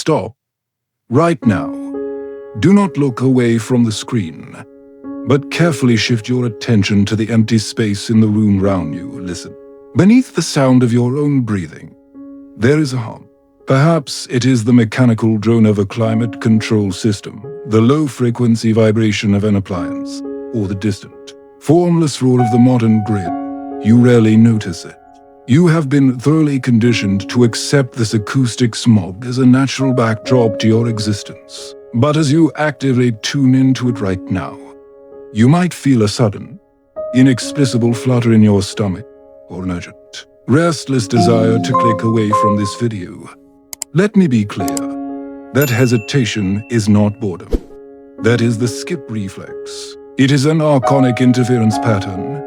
stop right now. Do not look away from the screen, but carefully shift your attention to the empty space in the room around you. Listen. Beneath the sound of your own breathing, there is a hum. Perhaps it is the mechanical drone of a climate control system, the low-frequency vibration of an appliance, or the distant, formless roar of the modern grid. You rarely notice it. You have been thoroughly conditioned to accept this acoustic smog as a natural backdrop to your existence. But as you actively tune into it right now, you might feel a sudden, inexplicable flutter in your stomach, or an urgent, restless desire to click away from this video. Let me be clear, that hesitation is not boredom. That is the skip reflex. It is an archonic interference pattern,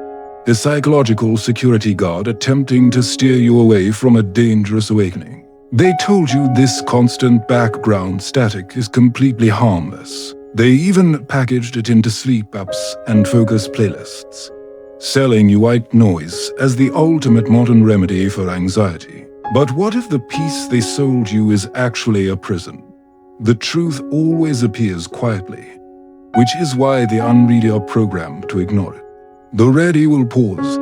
a psychological security guard attempting to steer you away from a dangerous awakening. They told you this constant background static is completely harmless. They even packaged it into sleep apps and focus playlists, selling you white noise as the ultimate modern remedy for anxiety. But what if the peace they sold you is actually a prison? The truth always appears quietly, which is why the unready are programmed to ignore it. The ready will pause.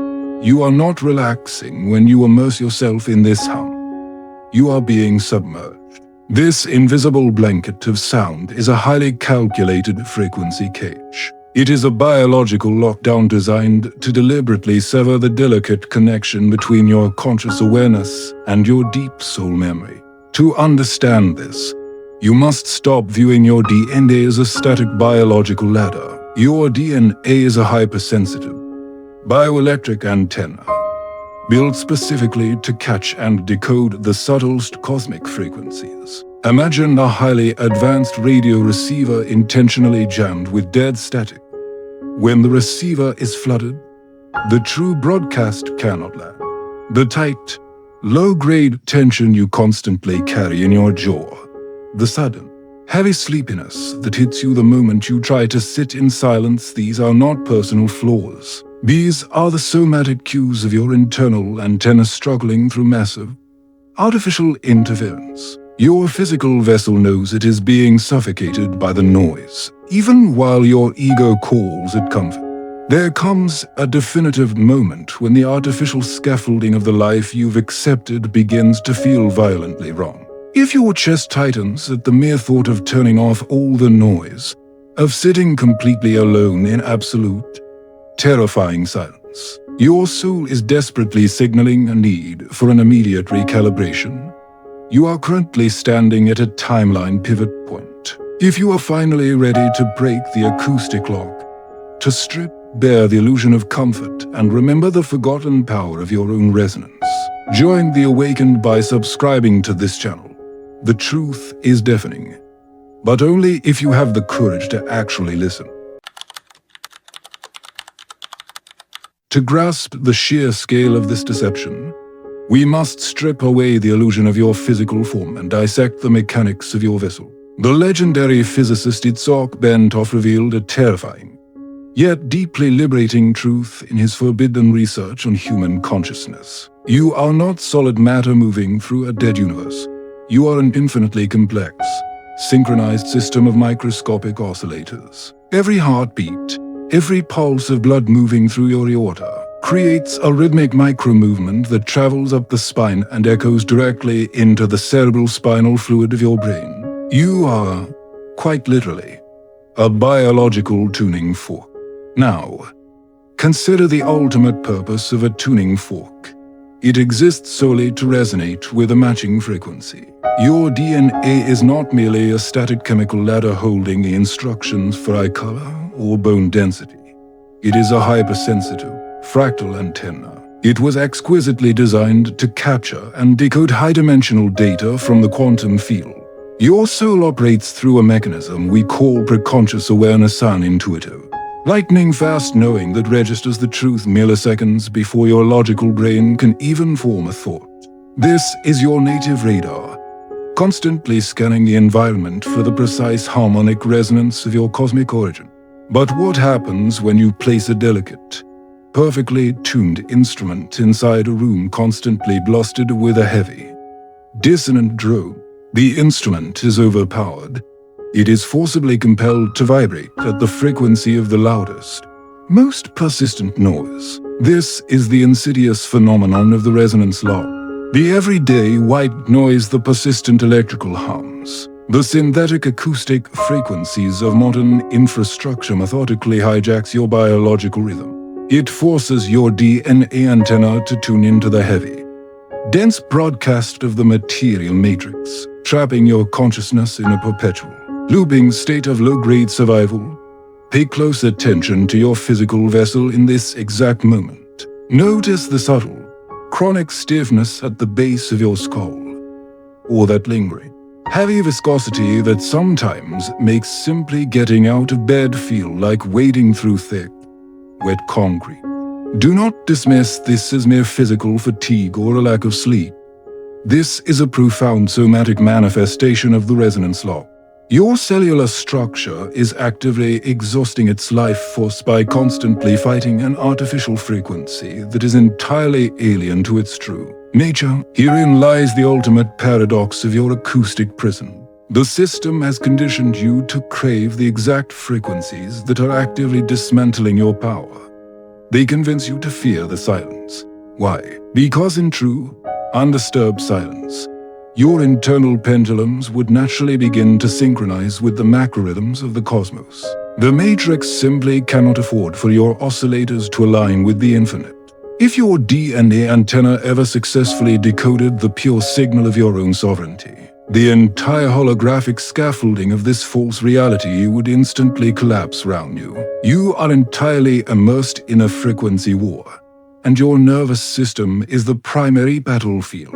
You are not relaxing when you immerse yourself in this hum. You are being submerged. This invisible blanket of sound is a highly calculated frequency cage. It is a biological lockdown designed to deliberately sever the delicate connection between your conscious awareness and your deep soul memory. To understand this, you must stop viewing your DNA as a static biological ladder. Your DNA is a hypersensitive, bioelectric antenna, built specifically to catch and decode the subtlest cosmic frequencies. Imagine a highly advanced radio receiver intentionally jammed with dead static. When the receiver is flooded, the true broadcast cannot land. The tight, low-grade tension you constantly carry in your jaw, the sudden, heavy sleepiness that hits you the moment you try to sit in silence, these are not personal flaws. These are the somatic cues of your internal antenna struggling through massive, artificial interference. Your physical vessel knows it is being suffocated by the noise, even while your ego calls it comfort. There comes a definitive moment when the artificial scaffolding of the life you've accepted begins to feel violently wrong. If your chest tightens at the mere thought of turning off all the noise, of sitting completely alone in absolute, terrifying silence, your soul is desperately signaling a need for an immediate recalibration. You are currently standing at a timeline pivot point. If you are finally ready to break the acoustic lock, to strip bare the illusion of comfort and remember the forgotten power of your own resonance, join the awakened by subscribing to this channel. The truth is deafening, but only if you have the courage to actually listen. To grasp the sheer scale of this deception, we must strip away the illusion of your physical form and dissect the mechanics of your vessel. The legendary physicist Itzhak Bentov revealed a terrifying, yet deeply liberating truth in his forbidden research on human consciousness. You are not solid matter moving through a dead universe. You are an infinitely complex, synchronized system of microscopic oscillators. Every heartbeat, every pulse of blood moving through your aorta, creates a rhythmic micro-movement that travels up the spine and echoes directly into the cerebral spinal fluid of your brain. You are, quite literally, a biological tuning fork. Now, consider the ultimate purpose of a tuning fork. It exists solely to resonate with a matching frequency. Your DNA is not merely a static chemical ladder holding the instructions for eye color or bone density. It is a hypersensitive, fractal antenna. It was exquisitely designed to capture and decode high-dimensional data from the quantum field. Your soul operates through a mechanism we call preconscious awareness, unintuitive, lightning-fast knowing that registers the truth milliseconds before your logical brain can even form a thought. This is your native radar, constantly scanning the environment for the precise harmonic resonance of your cosmic origin. But what happens when you place a delicate, perfectly tuned instrument inside a room constantly blasted with a heavy, dissonant drone? The instrument is overpowered. It is forcibly compelled to vibrate at the frequency of the loudest, most persistent noise. This is the insidious phenomenon of the resonance law. The everyday white noise, the persistent electrical hums, the synthetic acoustic frequencies of modern infrastructure methodically hijacks your biological rhythm. It forces your DNA antenna to tune into the heavy, dense broadcast of the material matrix, trapping your consciousness in a perpetual, looping state of low-grade survival. Pay close attention to your physical vessel in this exact moment. Notice the subtle, chronic stiffness at the base of your skull, or that lingering, heavy viscosity that sometimes makes simply getting out of bed feel like wading through thick, wet concrete. Do not dismiss this as mere physical fatigue or a lack of sleep. This is a profound somatic manifestation of the resonance law. Your cellular structure is actively exhausting its life force by constantly fighting an artificial frequency that is entirely alien to its true nature. Herein lies the ultimate paradox of your acoustic prison. The system has conditioned you to crave the exact frequencies that are actively dismantling your power. They convince you to fear the silence. Why? Because in true, undisturbed silence, your internal pendulums would naturally begin to synchronize with the macrorhythms of the cosmos. The matrix simply cannot afford for your oscillators to align with the infinite. If your DNA antenna ever successfully decoded the pure signal of your own sovereignty, the entire holographic scaffolding of this false reality would instantly collapse around you. You are entirely immersed in a frequency war, and your nervous system is the primary battlefield.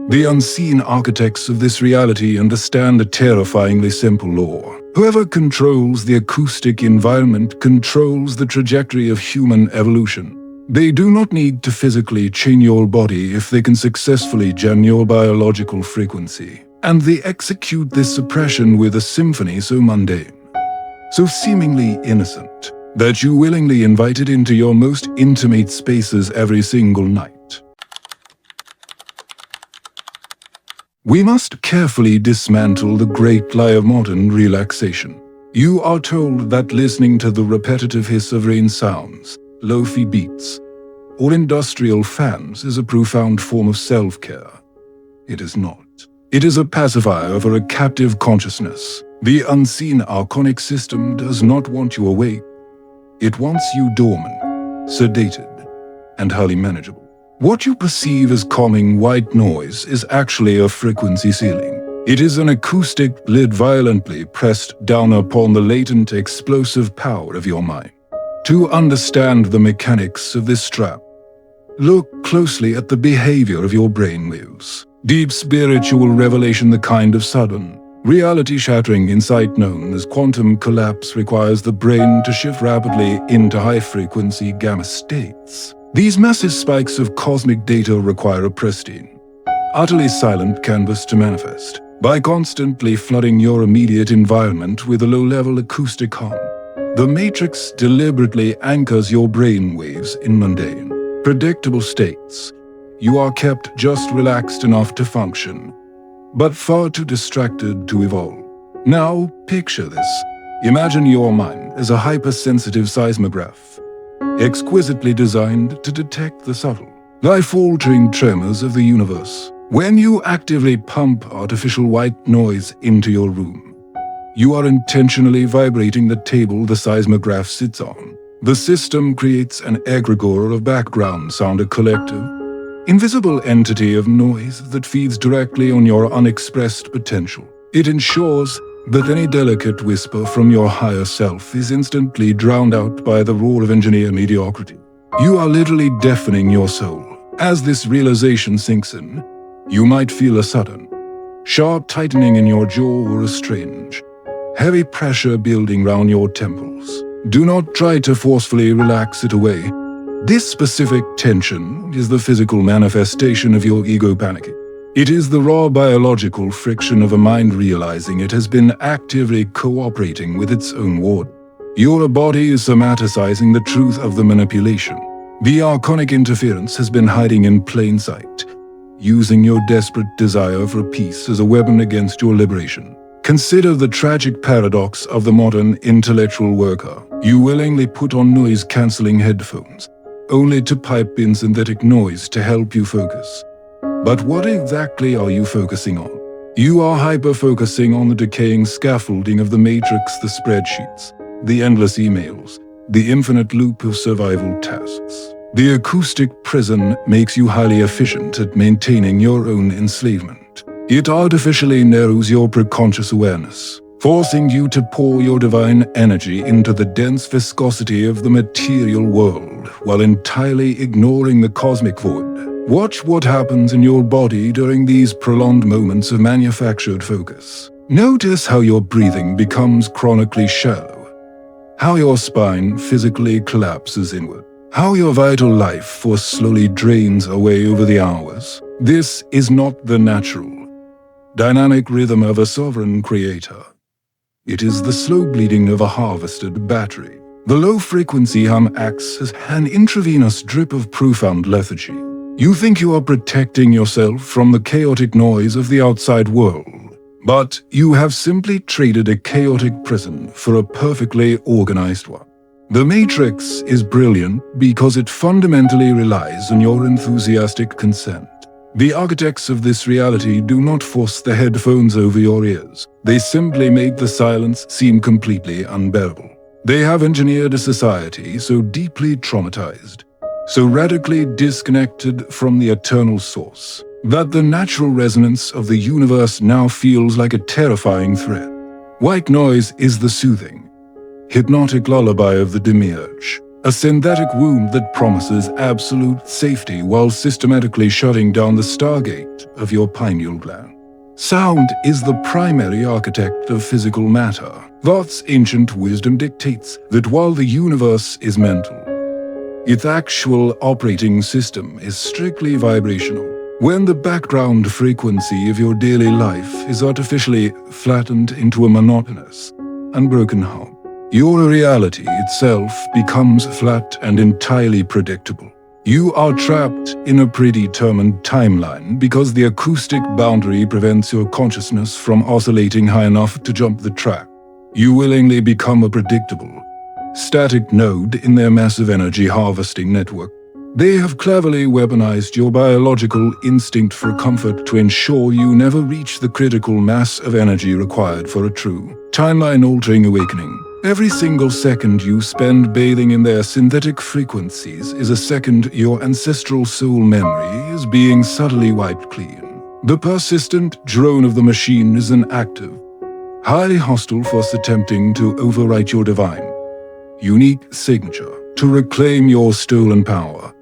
The unseen architects of this reality understand a terrifyingly simple law. Whoever controls the acoustic environment controls the trajectory of human evolution. They do not need to physically chain your body if they can successfully jam your biological frequency. And they execute this suppression with a symphony so mundane, so seemingly innocent, that you willingly invite it into your most intimate spaces every single night. We must carefully dismantle the great lie of modern relaxation. You are told that listening to the repetitive hiss of rain sounds, lo-fi beats, or industrial fans is a profound form of self-care. It is not. It is a pacifier for a captive consciousness. The unseen archonic system does not want you awake. It wants you dormant, sedated, and highly manageable. What you perceive as calming white noise is actually a frequency ceiling. It is an acoustic lid violently pressed down upon the latent explosive power of your mind. To understand the mechanics of this trap, look closely at the behavior of your brainwaves. Deep spiritual revelation, the kind of sudden, reality-shattering insight known as quantum collapse, requires the brain to shift rapidly into high-frequency gamma states. These massive spikes of cosmic data require a pristine, utterly silent canvas to manifest. By constantly flooding your immediate environment with a low-level acoustic hum, the matrix deliberately anchors your brain waves in mundane, predictable states. You are kept just relaxed enough to function, but far too distracted to evolve. Now, picture this. Imagine your mind as a hypersensitive seismograph, exquisitely designed to detect the subtle, life-altering tremors of the universe. When you actively pump artificial white noise into your room, you are intentionally vibrating the table the seismograph sits on. The system creates an egregore of background sound, a collective, invisible entity of noise that feeds directly on your unexpressed potential. It ensures that any delicate whisper from your higher self is instantly drowned out by the roar of engineer mediocrity. You are literally deafening your soul. As this realization sinks in, you might feel a sudden, sharp tightening in your jaw or a strange, heavy pressure building round your temples. Do not try to forcefully relax it away. This specific tension is the physical manifestation of your ego panicking. It is the raw biological friction of a mind realizing it has been actively cooperating with its own ward. Your body is somaticizing the truth of the manipulation. The archonic interference has been hiding in plain sight, using your desperate desire for peace as a weapon against your liberation. Consider the tragic paradox of the modern intellectual worker. You willingly put on noise-canceling headphones, only to pipe in synthetic noise to help you focus. But what exactly are you focusing on? You are hyper-focusing on the decaying scaffolding of the matrix, the spreadsheets, the endless emails, the infinite loop of survival tasks. The acoustic prison makes you highly efficient at maintaining your own enslavement. It artificially narrows your preconscious awareness, forcing you to pour your divine energy into the dense viscosity of the material world while entirely ignoring the cosmic void. Watch what happens in your body during these prolonged moments of manufactured focus. Notice how your breathing becomes chronically shallow, how your spine physically collapses inward, how your vital life force slowly drains away over the hours. This is not the natural, dynamic rhythm of a sovereign creator. It is the slow bleeding of a harvested battery. The low-frequency hum acts as an intravenous drip of profound lethargy. You think you are protecting yourself from the chaotic noise of the outside world, but you have simply traded a chaotic prison for a perfectly organized one. The Matrix is brilliant because it fundamentally relies on your enthusiastic consent. The architects of this reality do not force the headphones over your ears. They simply make the silence seem completely unbearable. They have engineered a society so deeply traumatized, so radically disconnected from the eternal source, that the natural resonance of the universe now feels like a terrifying threat. White noise is the soothing, hypnotic lullaby of the demiurge, a synthetic womb that promises absolute safety while systematically shutting down the stargate of your pineal gland. Sound is the primary architect of physical matter. Thoth's ancient wisdom dictates that while the universe is mental, its actual operating system is strictly vibrational. When the background frequency of your daily life is artificially flattened into a monotonous, unbroken hum, your reality itself becomes flat and entirely predictable. You are trapped in a predetermined timeline because the acoustic boundary prevents your consciousness from oscillating high enough to jump the track. You willingly become a predictable, static node in their massive energy harvesting network. They have cleverly weaponized your biological instinct for comfort to ensure you never reach the critical mass of energy required for a true, timeline-altering awakening. Every single second you spend bathing in their synthetic frequencies is a second your ancestral soul memory is being subtly wiped clean. The persistent drone of the machine is an active, highly hostile force attempting to overwrite your divine, unique signature. To reclaim your stolen power,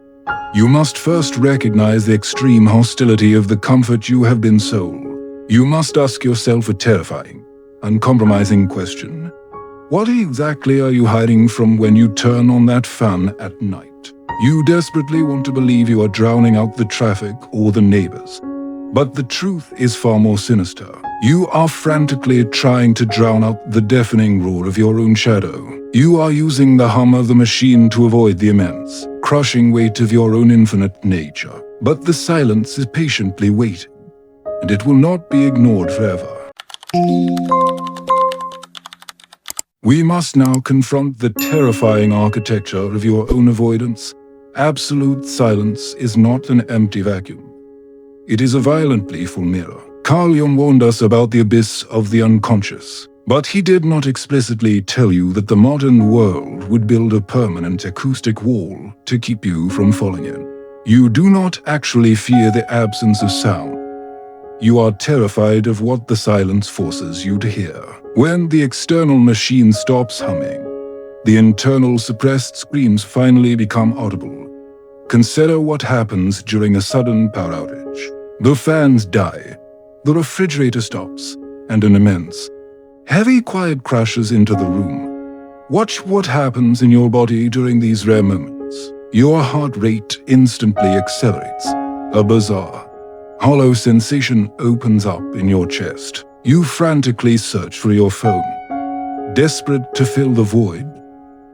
you must first recognize the extreme hostility of the comfort you have been sold. You must ask yourself a terrifying, uncompromising question. What exactly are you hiding from when you turn on that fan at night? You desperately want to believe you are drowning out the traffic or the neighbors. But the truth is far more sinister. You are frantically trying to drown out the deafening roar of your own shadow. You are using the hum of the machine to avoid the immense, crushing weight of your own infinite nature. But the silence is patiently waiting, and it will not be ignored forever. We must now confront the terrifying architecture of your own avoidance. Absolute silence is not an empty vacuum. It is a violently full mirror. Carl Jung warned us about the abyss of the unconscious, but he did not explicitly tell you that the modern world would build a permanent acoustic wall to keep you from falling in. You do not actually fear the absence of sound. You are terrified of what the silence forces you to hear. When the external machine stops humming, the internal suppressed screams finally become audible. Consider what happens during a sudden power outage. The fans die, the refrigerator stops, and an immense, heavy quiet crashes into the room. Watch what happens in your body during these rare moments. Your heart rate instantly accelerates. A bizarre, hollow sensation opens up in your chest. You frantically search for your phone, desperate to fill the void.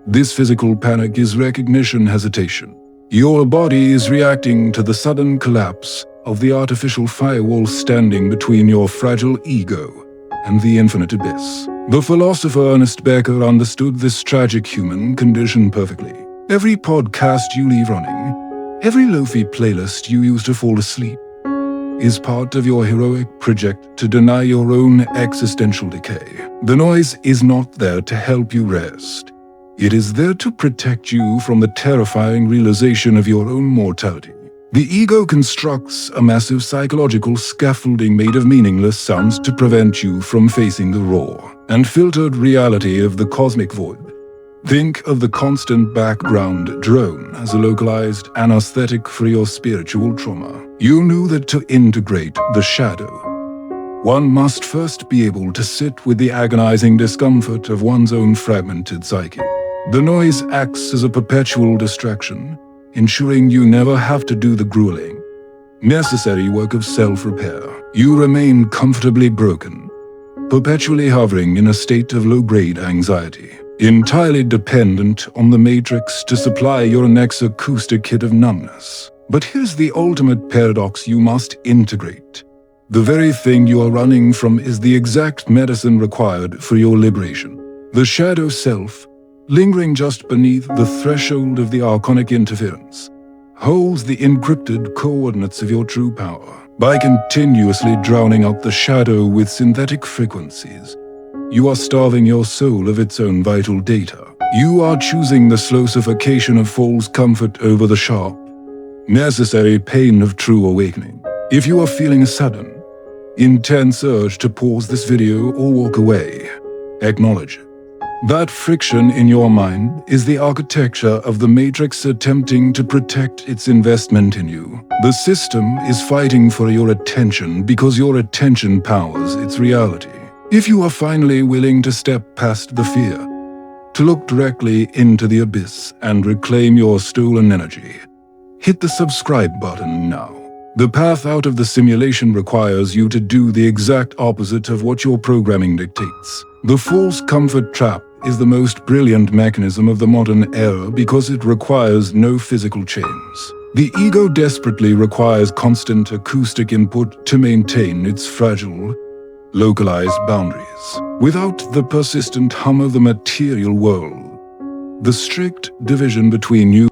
This physical panic is recognition hesitation. Your body is reacting to the sudden collapse of the artificial firewall standing between your fragile ego and the infinite abyss. The philosopher Ernest Becker understood this tragic human condition perfectly. Every podcast you leave running, every lofi playlist you use to fall asleep, is part of your heroic project to deny your own existential decay. The noise is not there to help you rest. It is there to protect you from the terrifying realization of your own mortality. The ego constructs a massive psychological scaffolding made of meaningless sounds to prevent you from facing the raw and filtered reality of the cosmic void. Think of the constant background drone as a localized anesthetic for your spiritual trauma. You knew that to integrate the shadow, one must first be able to sit with the agonizing discomfort of one's own fragmented psyche. The noise acts as a perpetual distraction, ensuring you never have to do the grueling, necessary work of self-repair. You remain comfortably broken, perpetually hovering in a state of low-grade anxiety, entirely dependent on the matrix to supply your next acoustic hit of numbness. But here's the ultimate paradox you must integrate. The very thing you are running from is the exact medicine required for your liberation. The shadow self, lingering just beneath the threshold of the archonic interference, holds the encrypted coordinates of your true power. By continuously drowning out the shadow with synthetic frequencies, you are starving your soul of its own vital data. You are choosing the slow suffocation of false comfort over the sharp, necessary pain of true awakening. If you are feeling a sudden, intense urge to pause this video or walk away, acknowledge it. That friction in your mind is the architecture of the matrix attempting to protect its investment in you. The system is fighting for your attention because your attention powers its reality. If you are finally willing to step past the fear, to look directly into the abyss and reclaim your stolen energy, hit the subscribe button now. The path out of the simulation requires you to do the exact opposite of what your programming dictates. The false comfort trap is the most brilliant mechanism of the modern era because it requires no physical chains. The ego desperately requires constant acoustic input to maintain its fragile, localized boundaries. Without the persistent hum of the material world, the strict division between you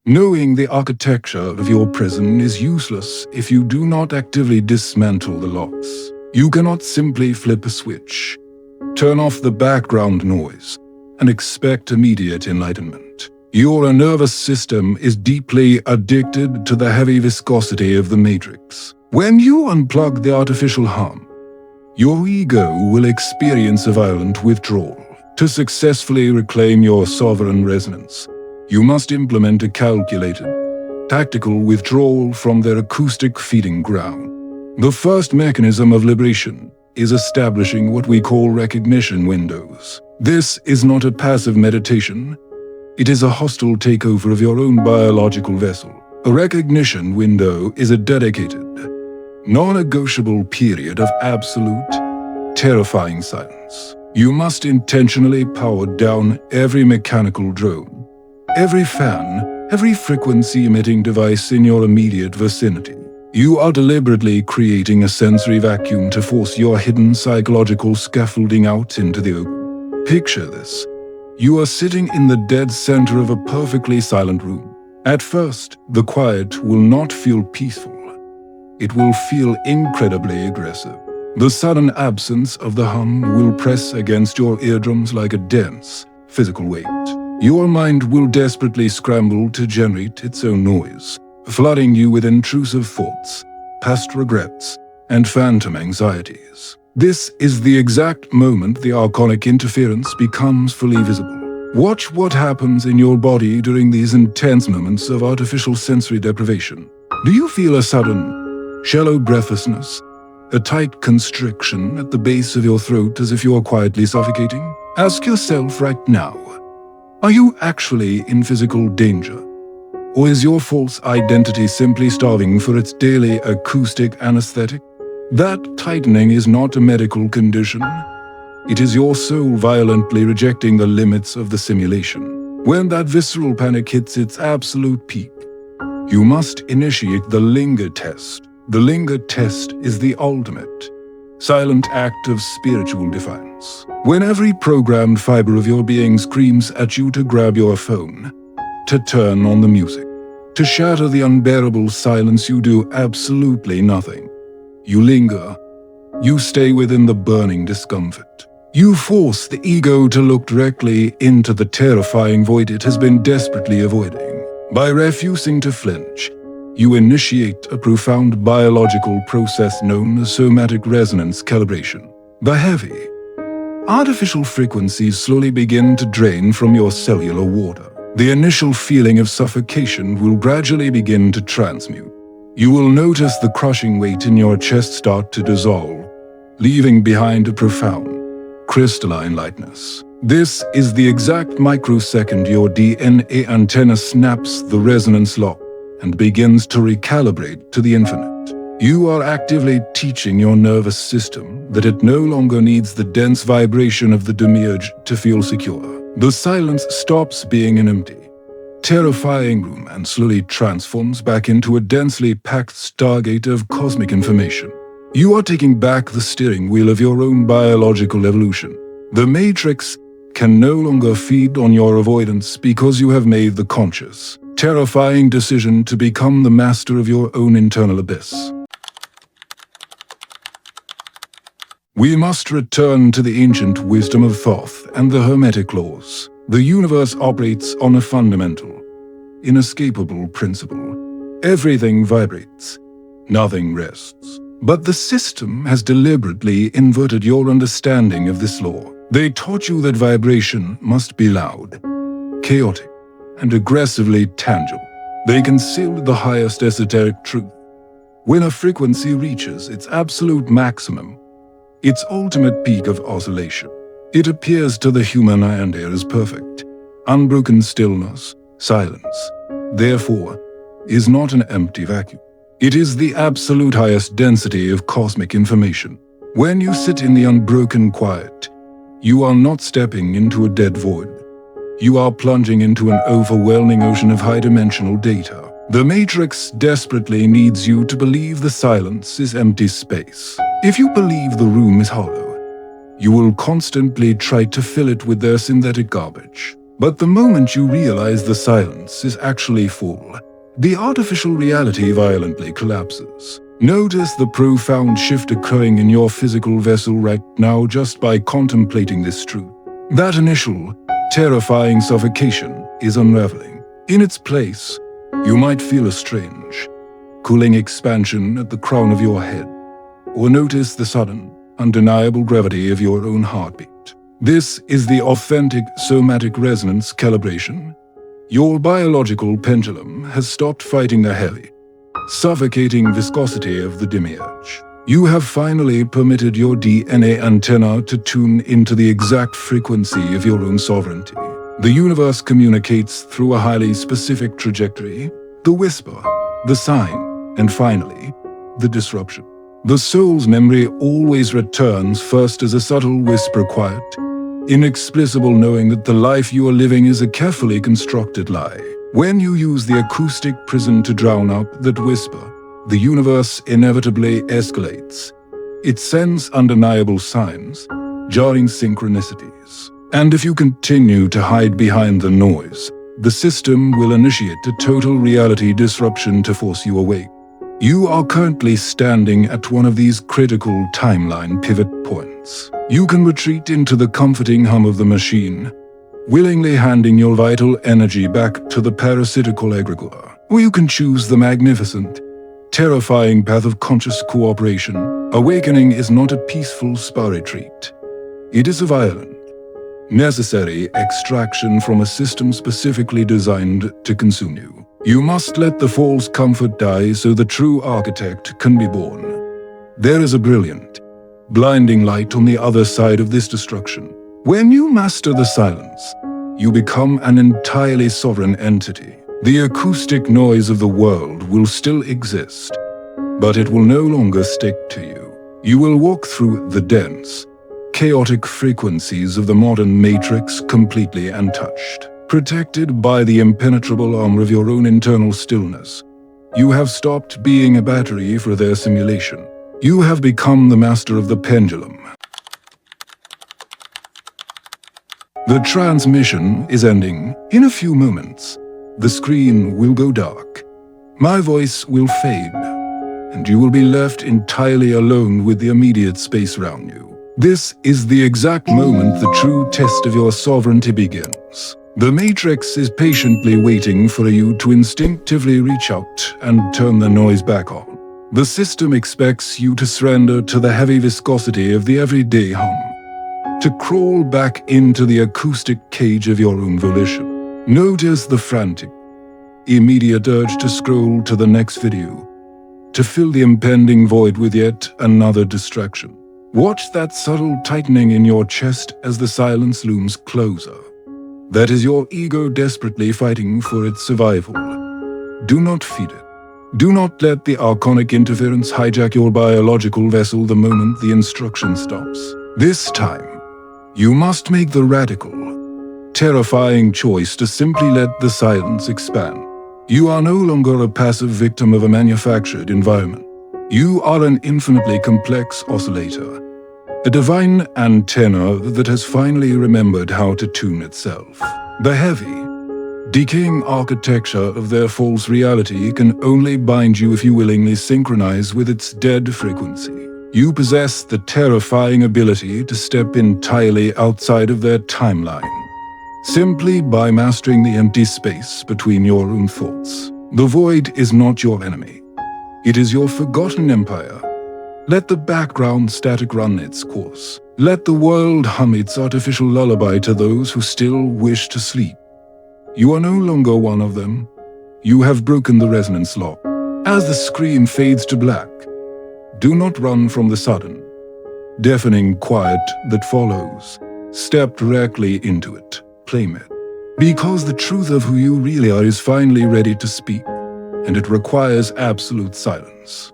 Knowing the architecture of your prison is useless if you do not actively dismantle the locks. You cannot simply flip a switch, turn off the background noise, and expect immediate enlightenment. Your nervous system is deeply addicted to the heavy viscosity of the matrix. When you unplug the artificial hum, your ego will experience a violent withdrawal. To successfully reclaim your sovereign resonance, you must implement a calculated, tactical withdrawal from their acoustic feeding ground. The first mechanism of liberation is establishing what we call recognition windows. This is not a passive meditation. It is a hostile takeover of your own biological vessel. A recognition window is a dedicated, non-negotiable period of absolute, terrifying silence. You must intentionally power down every mechanical drone, every fan, every frequency-emitting device in your immediate vicinity. You are deliberately creating a sensory vacuum to force your hidden psychological scaffolding out into the open. Picture this. You are sitting in the dead center of a perfectly silent room. At first, the quiet will not feel peaceful. It will feel incredibly aggressive. The sudden absence of the hum will press against your eardrums like a dense, physical weight. Your mind will desperately scramble to generate its own noise, flooding you with intrusive thoughts, past regrets, and phantom anxieties. This is the exact moment the archonic interference becomes fully visible. Watch what happens in your body during these intense moments of artificial sensory deprivation. Do you feel a sudden, shallow breathlessness, a tight constriction at the base of your throat as if you are quietly suffocating? Ask yourself right now, are you actually in physical danger? Or is your false identity simply starving for its daily acoustic anesthetic? That tightening is not a medical condition. It is your soul violently rejecting the limits of the simulation. When that visceral panic hits its absolute peak, you must initiate the linger test. The linger test is the ultimate, silent act of spiritual defiance. When every programmed fiber of your being screams at you to grab your phone, to turn on the music, to shatter the unbearable silence, you do absolutely nothing. You linger. You stay within the burning discomfort. You force the ego to look directly into the terrifying void it has been desperately avoiding. By refusing to flinch, you initiate a profound biological process known as somatic resonance calibration. The heavy, artificial frequencies slowly begin to drain from your cellular water. The initial feeling of suffocation will gradually begin to transmute. You will notice the crushing weight in your chest start to dissolve, leaving behind a profound, crystalline lightness. This is the exact microsecond your DNA antenna snaps the resonance lock and begins to recalibrate to the infinite. You are actively teaching your nervous system that it no longer needs the dense vibration of the demiurge to feel secure. The silence stops being an empty, terrifying room and slowly transforms back into a densely packed stargate of cosmic information. You are taking back the steering wheel of your own biological evolution. The Matrix can no longer feed on your avoidance because you have made the conscious, terrifying decision to become the master of your own internal abyss. We must return to the ancient wisdom of Thoth and the Hermetic laws. The universe operates on a fundamental, inescapable principle. Everything vibrates, nothing rests. But the system has deliberately inverted your understanding of this law. They taught you that vibration must be loud, chaotic, and aggressively tangible. They concealed the highest esoteric truth. When a frequency reaches its absolute maximum, its ultimate peak of oscillation, it appears to the human eye as perfect, unbroken stillness, silence. Therefore, is not an empty vacuum. It is the absolute highest density of cosmic information. When you sit in the unbroken quiet, you are not stepping into a dead void. You are plunging into an overwhelming ocean of high-dimensional data. The Matrix desperately needs you to believe the silence is empty space. If you believe the room is hollow, you will constantly try to fill it with their synthetic garbage. But the moment you realize the silence is actually full, the artificial reality violently collapses. Notice the profound shift occurring in your physical vessel right now just by contemplating this truth. That initial, terrifying suffocation is unraveling. In its place, you might feel a strange, cooling expansion at the crown of your head, or notice the sudden, undeniable gravity of your own heartbeat. This is the authentic somatic resonance calibration. Your biological pendulum has stopped fighting the heavy, suffocating viscosity of the demiurge. You have finally permitted your DNA antenna to tune into the exact frequency of your own sovereignty. The universe communicates through a highly specific trajectory, the whisper, the sign, and finally, the disruption. The soul's memory always returns first as a subtle whisper, quiet, inexplicable, knowing that the life you are living is a carefully constructed lie. When you use the acoustic prison to drown out that whisper, the universe inevitably escalates. It sends undeniable signs, jarring synchronicities. And if you continue to hide behind the noise, the system will initiate a total reality disruption to force you awake. You are currently standing at one of these critical timeline pivot points. You can retreat into the comforting hum of the machine, willingly handing your vital energy back to the parasitical egregore. Or you can choose the magnificent, terrifying path of conscious cooperation. Awakening is not a peaceful spa retreat. It is a violent, necessary extraction from a system specifically designed to consume you. You must let the false comfort die so the true architect can be born. There is a brilliant, blinding light on the other side of this destruction. When you master the silence, you become an entirely sovereign entity. The acoustic noise of the world will still exist, but it will no longer stick to you. You will walk through the dense, chaotic frequencies of the modern matrix completely untouched, protected by the impenetrable armor of your own internal stillness. You have stopped being a battery for their simulation. You have become the master of the pendulum. The transmission is ending. In a few moments, the screen will go dark. My voice will fade, and you will be left entirely alone with the immediate space around you. This is the exact moment the true test of your sovereignty begins. The Matrix is patiently waiting for you to instinctively reach out and turn the noise back on. The system expects you to surrender to the heavy viscosity of the everyday hum, to crawl back into the acoustic cage of your own volition. Notice the frantic, immediate urge to scroll to the next video, to fill the impending void with yet another distraction. Watch that subtle tightening in your chest as the silence looms closer. That is your ego desperately fighting for its survival. Do not feed it. Do not let the archonic interference hijack your biological vessel the moment the instruction stops. This time, you must make the radical, terrifying choice to simply let the silence expand. You are no longer a passive victim of a manufactured environment. You are an infinitely complex oscillator, a divine antenna that has finally remembered how to tune itself. The heavy, decaying architecture of their false reality can only bind you if you willingly synchronize with its dead frequency. You possess the terrifying ability to step entirely outside of their timeline, simply by mastering the empty space between your own thoughts. The void is not your enemy. It is your forgotten empire. Let the background static run its course. Let the world hum its artificial lullaby to those who still wish to sleep. You are no longer one of them. You have broken the resonance lock. As the screen fades to black, do not run from the sudden, deafening quiet that follows. Step directly into it. Claim it. Because the truth of who you really are is finally ready to speak, and it requires absolute silence.